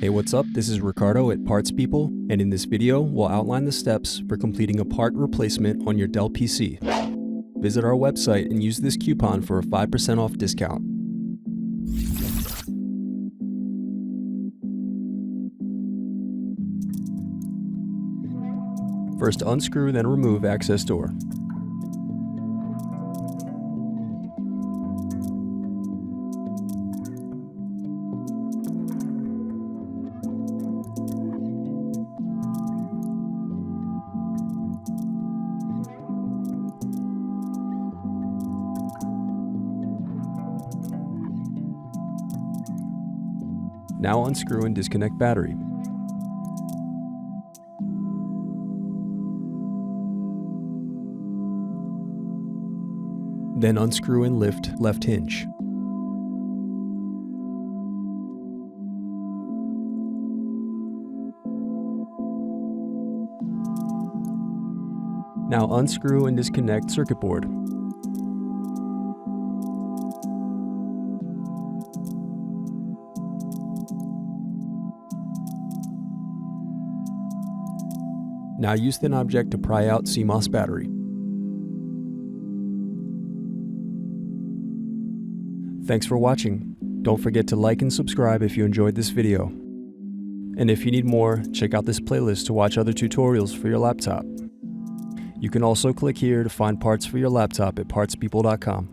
Hey, what's up? This is Ricardo at Parts People, and in this video, we'll outline the steps for completing a part replacement on your Dell PC. Visit our website and use this coupon for a 5% off discount. First, unscrew, then remove access door. Now unscrew and disconnect battery. Then unscrew and lift left hinge. Now unscrew and disconnect circuit board. Now use thin object to pry out CMOS battery. Thanks for watching. Don't forget to like and subscribe if you enjoyed this video. And if you need more, check out this playlist to watch other tutorials for your laptop. You can also click here to find parts for your laptop at partspeople.com.